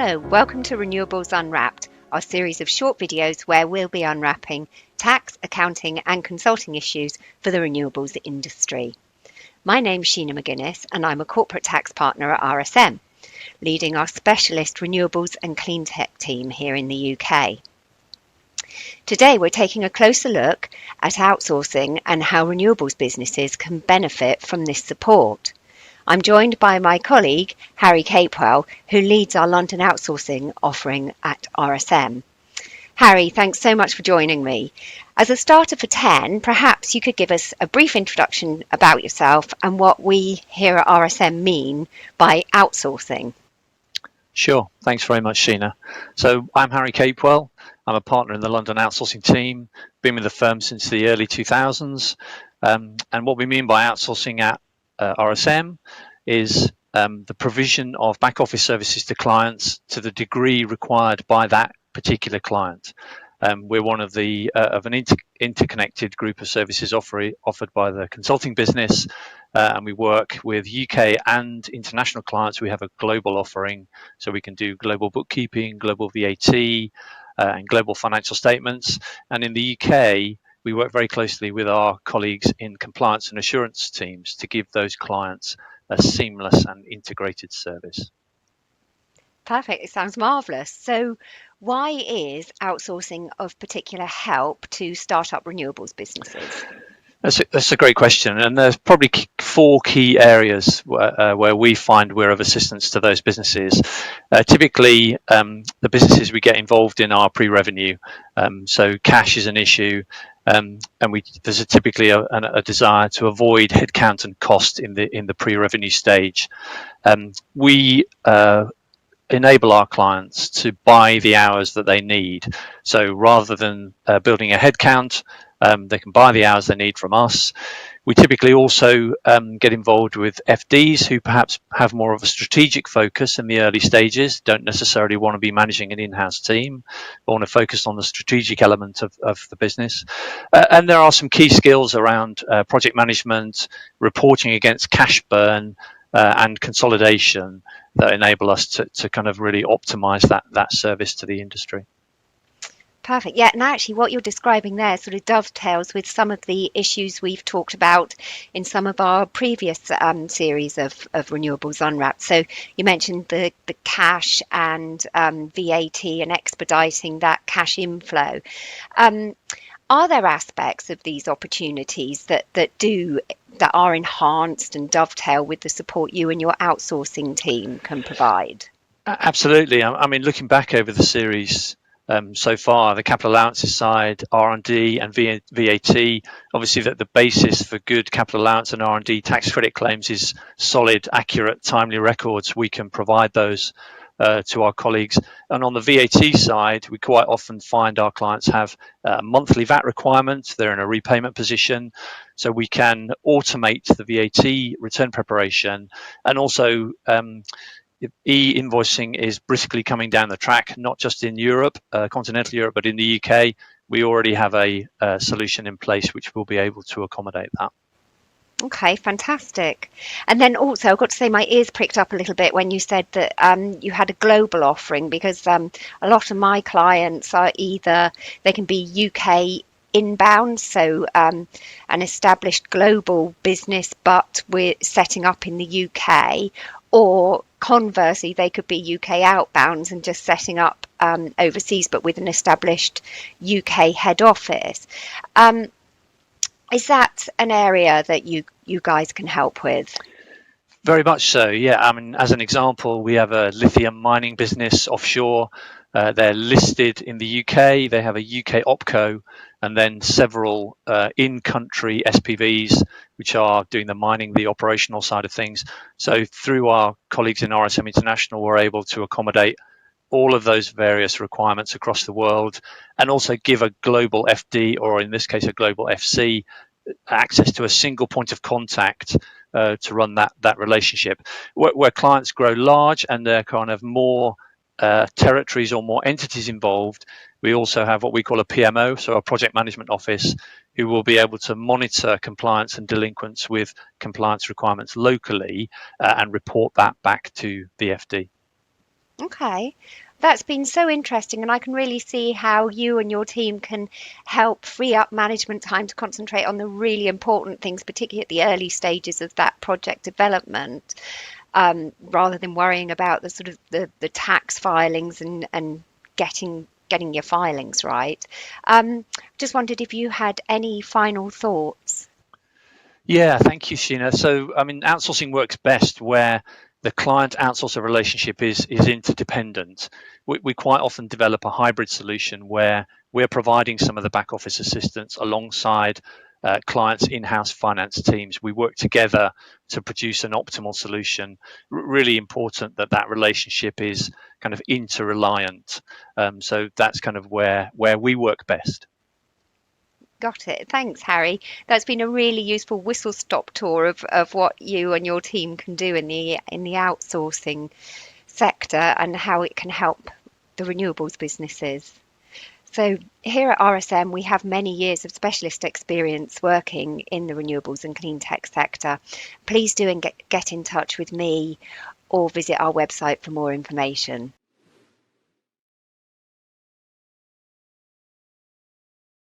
Hello, welcome to Renewables Unwrapped, our series of short videos where we'll be unwrapping tax, accounting and consulting issues for the renewables industry. My name's Sheena McGuinness and I'm a corporate tax partner at RSM, leading our specialist Renewables and Cleantech team here in the UK. Today we're taking a closer look at outsourcing and how renewables businesses can benefit from this support. I'm joined by my colleague, Harry Capewell, who leads our London outsourcing offering at RSM. Harry, thanks so much for joining me. As a starter for 10, perhaps you could give us a brief introduction about yourself and what we here at RSM mean by outsourcing. Sure. Thanks very much, Sheena. So I'm Harry Capewell. I'm a partner in the London outsourcing team, been with the firm since the early 2000s. And what we mean by outsourcing at RSM is the provision of back office services to clients to the degree required by that particular client. We're one of an interconnected group of services offered by the consulting business, and we work with UK and international clients. We have a global offering, so we can do global bookkeeping, global VAT, and global financial statements. And in the UK, we work very closely with our colleagues in compliance and assurance teams to give those clients a seamless and integrated service. Perfect. It sounds marvellous. So why is outsourcing of particular help to start-up renewables businesses? That's a great question, and there's probably four key areas where we find we're of assistance to those businesses. Typically, the businesses we get involved in are pre-revenue, so cash is an issue, and there's typically a desire to avoid headcount and cost in the pre-revenue stage. We enable our clients to buy the hours that they need. So rather than building a headcount, they can buy the hours they need from us. We typically also get involved with FDs who perhaps have more of a strategic focus in the early stages, don't necessarily want to be managing an in-house team, but want to focus on the strategic element of the business. And there are some key skills around project management, reporting against cash burn, and consolidation that enable us to kind of really optimize that service to the industry. Perfect. Yeah, and actually what you're describing there sort of dovetails with some of the issues we've talked about in some of our previous series of Renewables Unwrapped. So you mentioned the cash and VAT and expediting that cash inflow. Are there aspects of these opportunities that are enhanced and dovetail with the support you and your outsourcing team can provide? Absolutely. I mean, looking back over the series so far, the capital allowances side, R&D and VAT, obviously that the basis for good capital allowance and R&D tax credit claims is solid, accurate, timely records. We can provide those to our colleagues. And on the VAT side, we quite often find our clients have monthly VAT requirements. They're in a repayment position, so we can automate the VAT return preparation. And also e-invoicing is briskly coming down the track, not just in Europe, continental Europe, but in the UK. We already have a solution in place which will be able to accommodate that. Okay, fantastic. And then also, I've got to say my ears pricked up a little bit when you said that you had a global offering, because a lot of my clients are either, they can be UK inbound, so an established global business, but we're setting up in the UK, or conversely, they could be UK outbounds and just setting up overseas, but with an established UK head office. Is that an area that you guys can help with? Very much so, yeah. I mean, as an example, we have a lithium mining business offshore. They're listed in the UK. They have a UK opco, and then several in-country SPVs, which are doing the mining, the operational side of things. So through our colleagues in RSM International, we're able to accommodate all of those various requirements across the world, and also give a global FD, or in this case a global FC, access to a single point of contact to run that relationship. Where clients grow large and there are kind of more territories or more entities involved, we also have what we call a PMO, so a project management office, who will be able to monitor compliance and delinquents with compliance requirements locally and report that back to the FD. Okay. That's been so interesting, and I can really see how you and your team can help free up management time to concentrate on the really important things, particularly at the early stages of that project development, rather than worrying about the sort of the tax filings and getting your filings right. Just wondered if you had any final thoughts. Yeah, thank you, Sheena. So, I mean, outsourcing works best where the client outsourcer relationship is interdependent. We quite often develop a hybrid solution where we're providing some of the back office assistance alongside clients' in-house finance teams. We work together to produce an optimal solution. Really important that that relationship is kind of interreliant. So that's kind of where we work best. Got it. Thanks, Harry. That's been a really useful whistle-stop tour of what you and your team can do in the outsourcing sector and how it can help the renewables businesses. So here at RSM, we have many years of specialist experience working in the renewables and clean tech sector. Please do and get in touch with me or visit our website for more information.